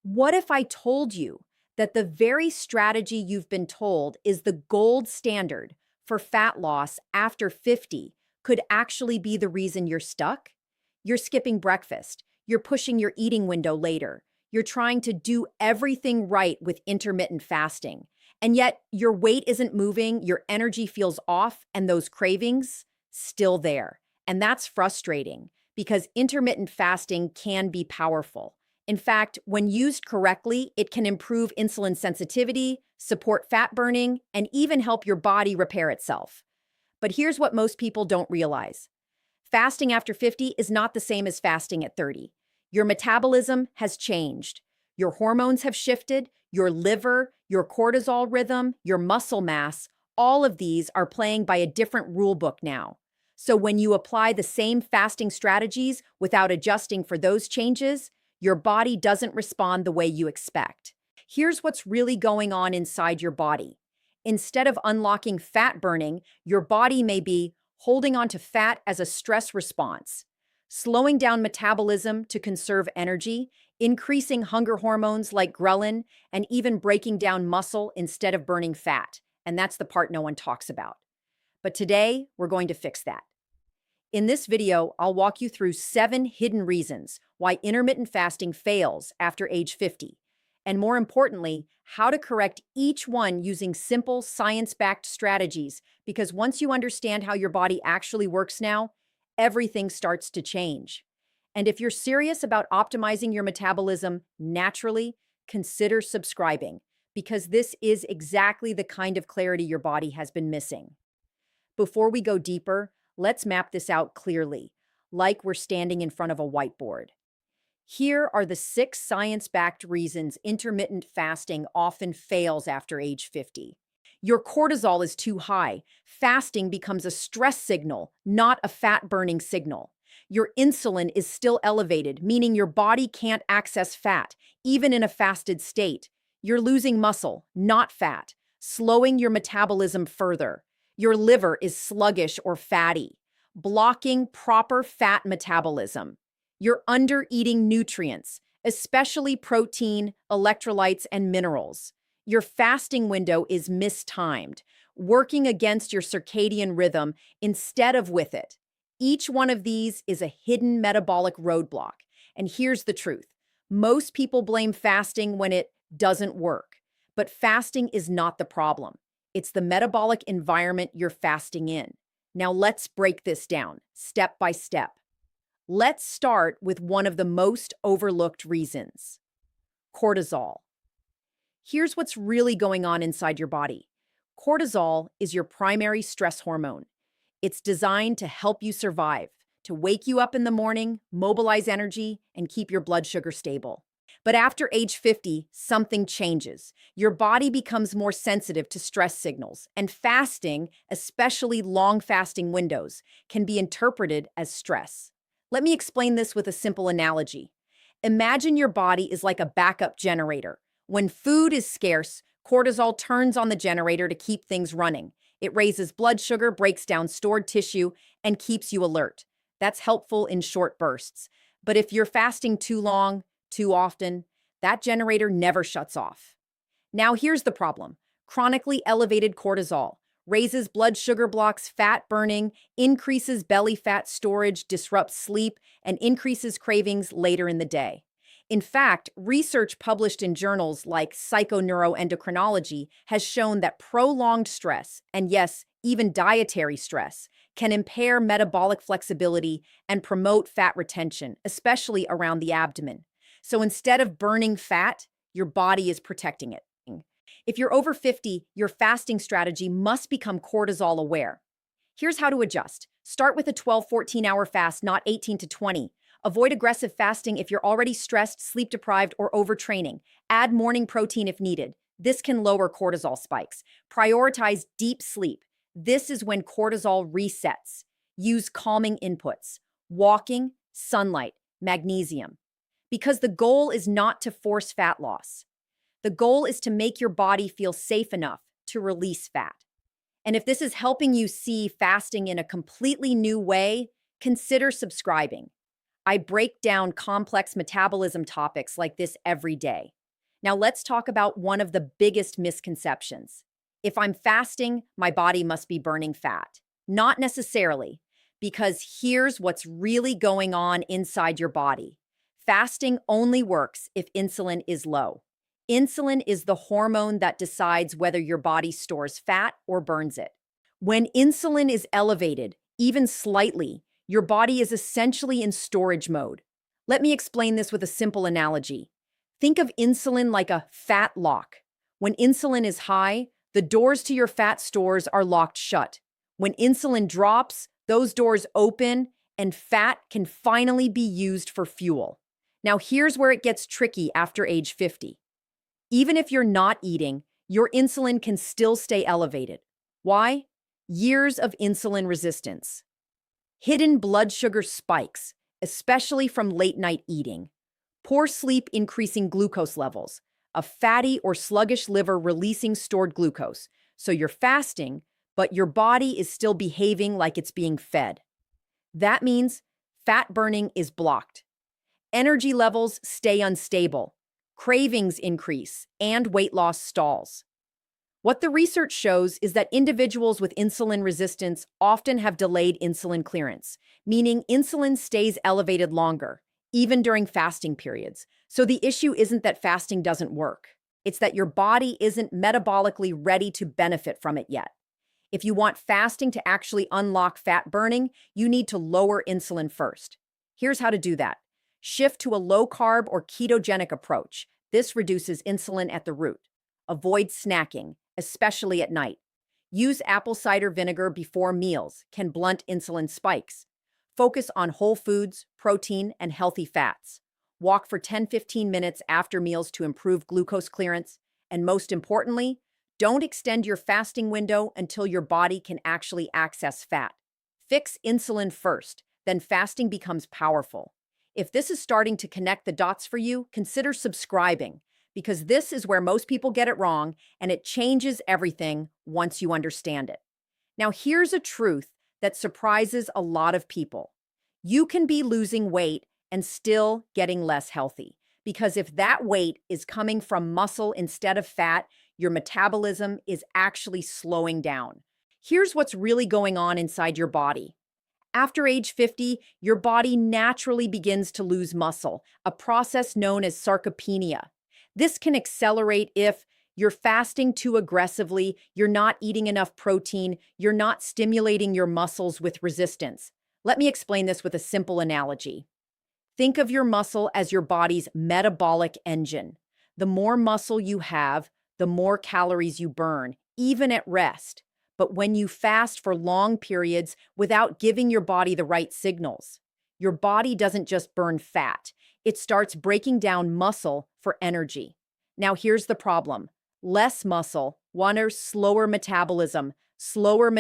What if I told you that the very strategy you've been told is the gold standard for fat loss after 50 could actually be the reason you're stuck? You're skipping breakfast, you're pushing your eating window later, you're trying to do everything right with intermittent fasting, and yet your weight isn't moving, your energy feels off, and those cravings still there. And that's frustrating because intermittent fasting can be powerful. In fact, when used correctly, it can improve insulin sensitivity, support fat burning, and even help your body repair itself. But here's what most people don't realize. Fasting after 50 is not the same as fasting at 30. Your metabolism has changed. Your hormones have shifted, your liver, your cortisol rhythm, your muscle mass, all of these are playing by a different rule book now. So when you apply the same fasting strategies without adjusting for those changes, your body doesn't respond the way you expect. Here's what's really going on inside your body. Instead of unlocking fat burning, your body may be holding on to fat as a stress response, slowing down metabolism to conserve energy, increasing hunger hormones like ghrelin, and even breaking down muscle instead of burning fat. And that's the part no one talks about. But today, we're going to fix that. In this video, I'll walk you through 7 hidden reasons why intermittent fasting fails after age 50, and more importantly, how to correct each one using simple, science-backed strategies, because once you understand how your body actually works now, everything starts to change. And if you're serious about optimizing your metabolism naturally, consider subscribing, because this is exactly the kind of clarity your body has been missing. Before we go deeper, let's map this out clearly, like we're standing in front of a whiteboard. Here are the 6 science-backed reasons intermittent fasting often fails after age 50. Your cortisol is too high. Fasting becomes a stress signal, not a fat-burning signal. Your insulin is still elevated, meaning your body can't access fat, even in a fasted state. You're losing muscle, not fat, slowing your metabolism further. Your liver is sluggish or fatty, blocking proper fat metabolism. You're under-eating nutrients, especially protein, electrolytes, and minerals. Your fasting window is mistimed, working against your circadian rhythm instead of with it. Each one of these is a hidden metabolic roadblock. And here's the truth. Most people blame fasting when it doesn't work, but fasting is not the problem. It's the metabolic environment you're fasting in. Now let's break this down, step by step. Let's start with one of the most overlooked reasons: cortisol. Here's what's really going on inside your body. Cortisol is your primary stress hormone. It's designed to help you survive, to wake you up in the morning, mobilize energy, and keep your blood sugar stable. But after age 50, something changes. Your body becomes more sensitive to stress signals, and fasting, especially long fasting windows, can be interpreted as stress. Let me explain this with a simple analogy. Imagine your body is like a backup generator. When food is scarce, cortisol turns on the generator to keep things running. It raises blood sugar, breaks down stored tissue, and keeps you alert. That's helpful in short bursts. But if you're fasting too long, too often, that generator never shuts off. Now here's the problem. Chronically elevated cortisol raises blood sugar, blocks fat burning, increases belly fat storage, disrupts sleep, and increases cravings later in the day. In fact, research published in journals like Psychoneuroendocrinology has shown that prolonged stress, and yes, even dietary stress, can impair metabolic flexibility and promote fat retention, especially around the abdomen. So instead of burning fat, your body is protecting it. If you're over 50, your fasting strategy must become cortisol aware. Here's how to adjust. Start with a 12-14-hour fast, not 18 to 20. Avoid aggressive fasting if you're already stressed, sleep-deprived, or overtraining. Add morning protein if needed. This can lower cortisol spikes. Prioritize deep sleep. This is when cortisol resets. Use calming inputs: walking, sunlight, magnesium. Because the goal is not to force fat loss. The goal is to make your body feel safe enough to release fat. And if this is helping you see fasting in a completely new way, consider subscribing. I break down complex metabolism topics like this every day. Now, let's talk about one of the biggest misconceptions. If I'm fasting, my body must be burning fat. Not necessarily, because here's what's really going on inside your body. Fasting only works if insulin is low. Insulin is the hormone that decides whether your body stores fat or burns it. When insulin is elevated, even slightly, your body is essentially in storage mode. Let me explain this with a simple analogy. Think of insulin like a fat lock. When insulin is high, the doors to your fat stores are locked shut. When insulin drops, those doors open and fat can finally be used for fuel. Now, here's where it gets tricky after age 50. Even if you're not eating, your insulin can still stay elevated. Why? Years of insulin resistance. Hidden blood sugar spikes, especially from late-night eating. Poor sleep increasing glucose levels. A fatty or sluggish liver releasing stored glucose. So you're fasting, but your body is still behaving like it's being fed. That means fat burning is blocked. Energy levels stay unstable. Cravings increase, and weight loss stalls. What the research shows is that individuals with insulin resistance often have delayed insulin clearance, meaning insulin stays elevated longer, even during fasting periods. So the issue isn't that fasting doesn't work. It's that your body isn't metabolically ready to benefit from it yet. If you want fasting to actually unlock fat burning, you need to lower insulin first. Here's how to do that. Shift to a low-carb or ketogenic approach. This reduces insulin at the root. Avoid snacking, especially at night. Use apple cider vinegar before meals, can blunt insulin spikes. Focus on whole foods, protein, and healthy fats. Walk for 10-15 minutes after meals to improve glucose clearance. And most importantly, don't extend your fasting window until your body can actually access fat. Fix insulin first, then fasting becomes powerful. If this is starting to connect the dots for you, consider subscribing, because this is where most people get it wrong, and it changes everything once you understand it. Now, here's a truth that surprises a lot of people. You can be losing weight and still getting less healthy, because if that weight is coming from muscle instead of fat, your metabolism is actually slowing down. Here's what's really going on inside your body. After age 50, your body naturally begins to lose muscle, a process known as sarcopenia. This can accelerate if you're fasting too aggressively, you're not eating enough protein, you're not stimulating your muscles with resistance. Let me explain this with a simple analogy. Think of your muscle as your body's metabolic engine. The more muscle you have, the more calories you burn, even at rest. But when you fast for long periods without giving your body the right signals, your body doesn't just burn fat. It starts breaking down muscle for energy. Now here's the problem. Less muscle, slower metabolism, fewer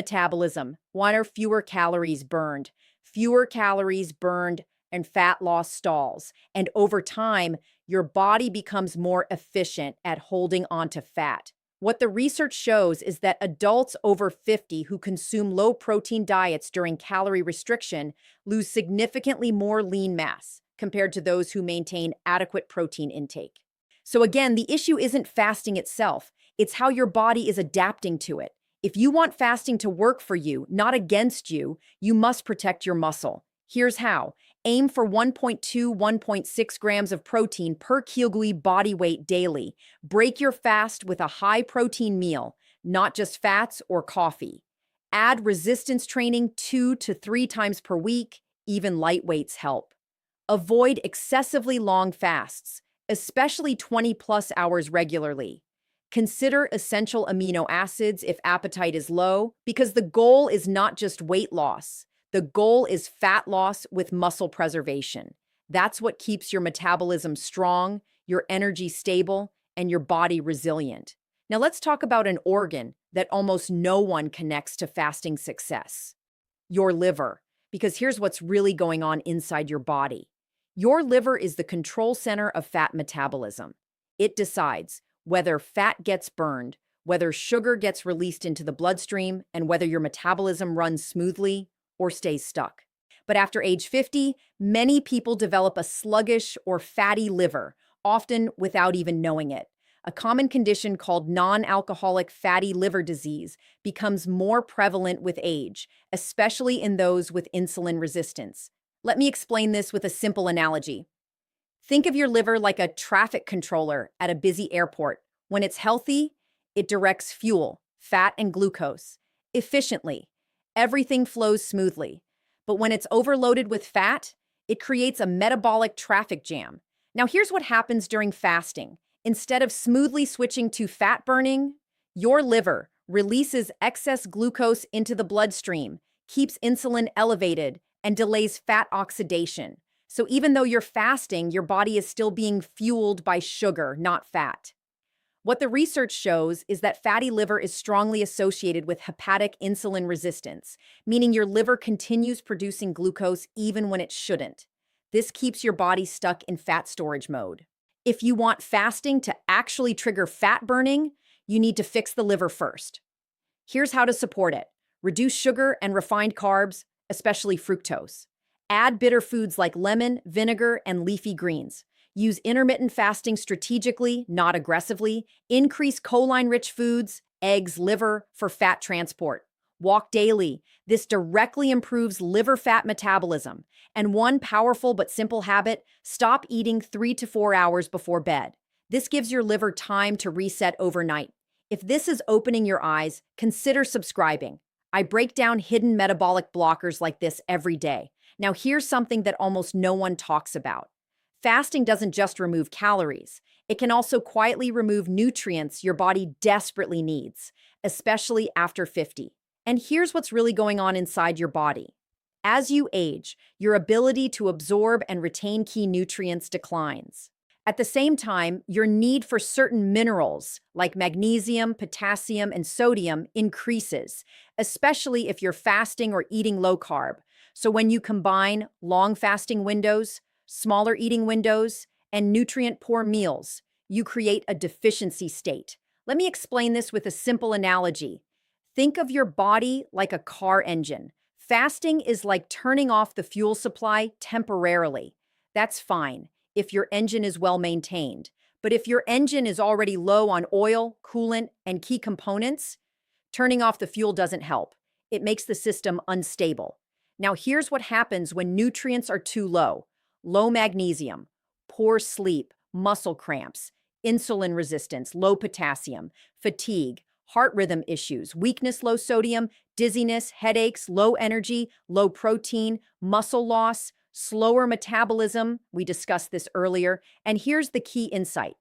calories burned. Fewer calories burned and fat loss stalls. And over time, your body becomes more efficient at holding onto fat. What the research shows is that adults over 50 who consume low-protein diets during calorie restriction lose significantly more lean mass compared to those who maintain adequate protein intake. So again, the issue isn't fasting itself, it's how your body is adapting to it. If you want fasting to work for you, not against you, you must protect your muscle. Here's how. Aim for 1.2–1.6 grams of protein per kilogram body weight daily. Break your fast with a high-protein meal, not just fats or coffee. Add resistance training 2 to 3 times per week. Even light weights help. Avoid excessively long fasts, especially 20+ hours regularly. Consider essential amino acids if appetite is low, because the goal is not just weight loss. The goal is fat loss with muscle preservation. That's what keeps your metabolism strong, your energy stable, and your body resilient. Now let's talk about an organ that almost no one connects to fasting success. Your liver, because here's what's really going on inside your body. Your liver is the control center of fat metabolism. It decides whether fat gets burned, whether sugar gets released into the bloodstream, and whether your metabolism runs smoothly or stays stuck. But after age 50, many people develop a sluggish or fatty liver, often without even knowing it. A common condition called non-alcoholic fatty liver disease becomes more prevalent with age, especially in those with insulin resistance. Let me explain this with a simple analogy. Think of your liver like a traffic controller at a busy airport. When it's healthy, it directs fuel, fat, and glucose efficiently. Everything flows smoothly. But when it's overloaded with fat, it creates a metabolic traffic jam. Now, here's what happens during fasting. Instead of smoothly switching to fat burning, your liver releases excess glucose into the bloodstream, keeps insulin elevated, and delays fat oxidation. So even though you're fasting, your body is still being fueled by sugar, not fat. What the research shows is that fatty liver is strongly associated with hepatic insulin resistance, meaning your liver continues producing glucose even when it shouldn't. This keeps your body stuck in fat storage mode. If you want fasting to actually trigger fat burning, you need to fix the liver first. Here's how to support it. Reduce sugar and refined carbs, especially fructose. Add bitter foods like lemon, vinegar, and leafy greens. Use intermittent fasting strategically, not aggressively. Increase choline-rich foods, eggs, liver, for fat transport. Walk daily. This directly improves liver fat metabolism. And one powerful but simple habit, stop eating 3 to 4 hours before bed. This gives your liver time to reset overnight. If this is opening your eyes, consider subscribing. I break down hidden metabolic blockers like this every day. Now here's something that almost no one talks about. Fasting doesn't just remove calories. It can also quietly remove nutrients your body desperately needs, especially after 50. And here's what's really going on inside your body. As you age, your ability to absorb and retain key nutrients declines. At the same time, your need for certain minerals like magnesium, potassium, and sodium increases, especially if you're fasting or eating low carb. So when you combine long fasting windows, smaller eating windows, and nutrient-poor meals, you create a deficiency state. Let me explain this with a simple analogy. Think of your body like a car engine. Fasting is like turning off the fuel supply temporarily. That's fine if your engine is well maintained. But if your engine is already low on oil, coolant, and key components, turning off the fuel doesn't help. It makes the system unstable. Now here's what happens when nutrients are too low. Low magnesium, poor sleep, muscle cramps, insulin resistance, low potassium, fatigue, heart rhythm issues, weakness, low sodium, dizziness, headaches, low energy, low protein, muscle loss, slower metabolism. We discussed this earlier. And here's the key insight.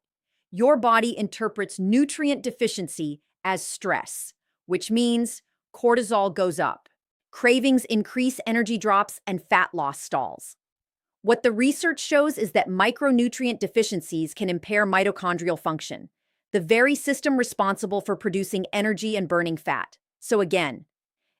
Your body interprets nutrient deficiency as stress, which means cortisol goes up. Cravings increase, energy drops, and fat loss stalls. What the research shows is that micronutrient deficiencies can impair mitochondrial function, the very system responsible for producing energy and burning fat. So again,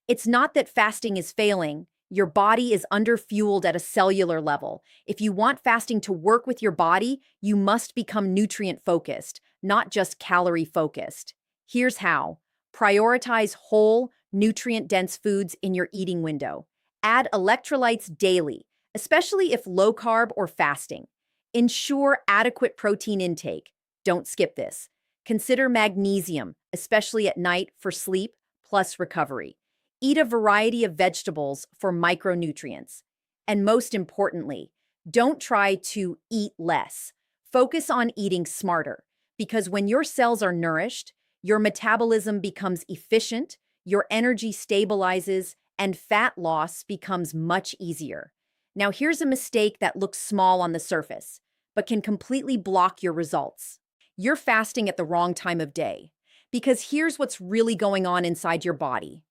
it's not that fasting is failing. Your body is underfueled at a cellular level. If you want fasting to work with your body, you must become nutrient-focused, not just calorie-focused. Here's how. Prioritize whole, nutrient-dense foods in your eating window. Add electrolytes daily, especially if low carb or fasting. Ensure adequate protein intake. Don't skip this. Consider magnesium, especially at night for sleep plus recovery. Eat a variety of vegetables for micronutrients. And most importantly, don't try to eat less. Focus on eating smarter, because when your cells are nourished, your metabolism becomes efficient, your energy stabilizes, and fat loss becomes much easier. Now, here's a mistake that looks small on the surface, but can completely block your results. You're fasting at the wrong time of day, because here's what's really going on inside your body.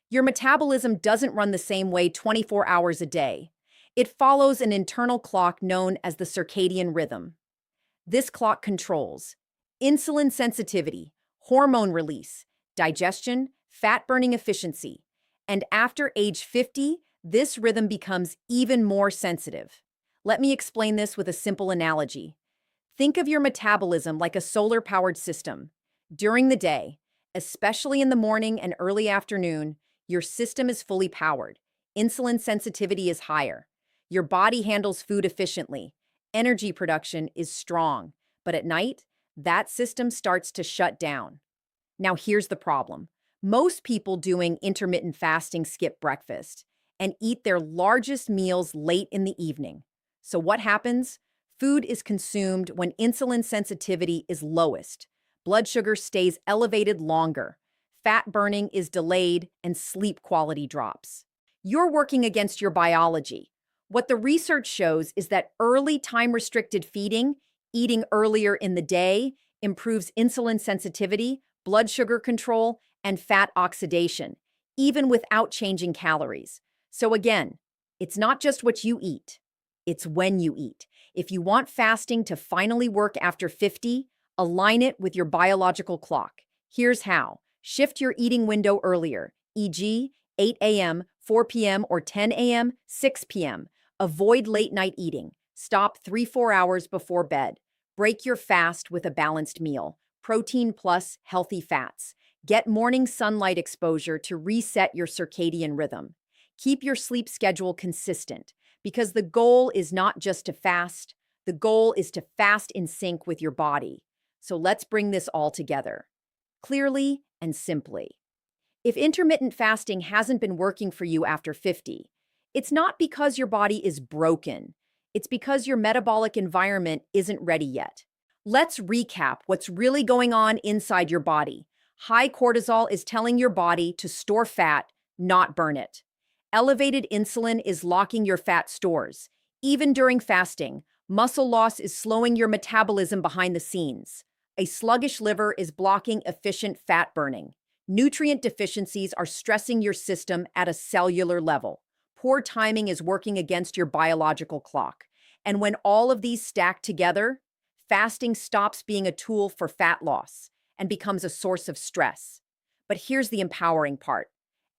Your metabolism doesn't run the same way 24 hours a day. It follows an internal clock known as the circadian rhythm. This clock controls insulin sensitivity, hormone release, digestion, fat-burning efficiency. And after age 50, this rhythm becomes even more sensitive. Let me explain this with a simple analogy. Think of your metabolism like a solar-powered system. During the day, especially in the morning and early afternoon, your system is fully powered. insulin sensitivity is higher. Your body handles food efficiently. Energy production is strong. But at night, that system starts to shut down. Now, here's the problem. Most people doing intermittent fasting skip breakfast and eat their largest meals late in the evening. So what happens? Food is consumed when insulin sensitivity is lowest. Blood sugar stays elevated longer. Fat burning is delayed and sleep quality drops. You're working against your biology. What the research shows is that early time-restricted feeding, eating earlier in the day, improves insulin sensitivity, blood sugar control, and fat oxidation, even without changing calories. So again, it's not just what you eat, it's when you eat. If you want fasting to finally work after 50, align it with your biological clock. Here's how. Shift your eating window earlier, e.g., 8 a.m., 4 p.m., or 10 a.m., 6 p.m. Avoid late-night eating. Stop 3-4 hours before bed. Break your fast with a balanced meal. Protein plus healthy fats. Get morning sunlight exposure to reset your circadian rhythm. Keep your sleep schedule consistent, because the goal is not just to fast, the goal is to fast in sync with your body. So let's bring this all together, clearly and simply. If intermittent fasting hasn't been working for you after 50, it's not because your body is broken. It's because your metabolic environment isn't ready yet. Let's recap what's really going on inside your body. High cortisol is telling your body to store fat, not burn it. Elevated insulin is locking your fat stores. Even during fasting, muscle loss is slowing your metabolism behind the scenes. A sluggish liver is blocking efficient fat burning. Nutrient deficiencies are stressing your system at a cellular level. Poor timing is working against your biological clock. And when all of these stack together, fasting stops being a tool for fat loss and becomes a source of stress. But here's the empowering part.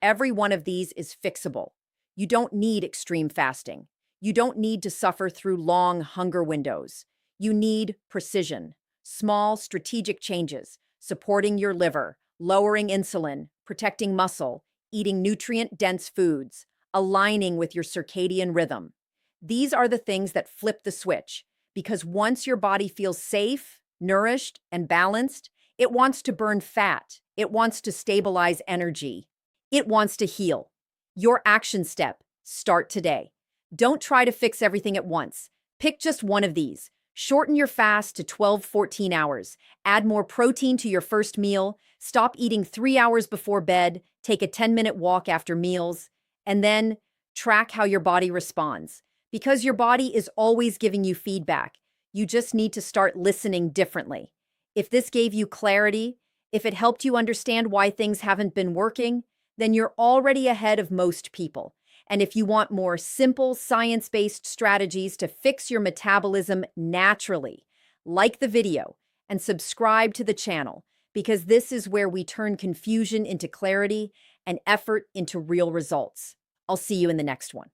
Every one of these is fixable. You don't need extreme fasting. You don't need to suffer through long hunger windows. You need precision, small strategic changes, supporting your liver, lowering insulin, protecting muscle, eating nutrient-dense foods, aligning with your circadian rhythm. These are the things that flip the switch, because once your body feels safe, nourished, and balanced, it wants to burn fat. It wants to stabilize energy. It wants to heal. Your action step: start today. Don't try to fix everything at once. Pick just one of these. Shorten your fast to 12-14 hours. Add more protein to your first meal. Stop eating 3 hours before bed. Take a 10-minute walk after meals. And then track how your body responds. Because your body is always giving you feedback. You just need to start listening differently. If this gave you clarity, if it helped you understand why things haven't been working, then you're already ahead of most people. And if you want more simple, science-based strategies to fix your metabolism naturally, like the video and subscribe to the channel, because this is where we turn confusion into clarity and effort into real results. I'll see you in the next one.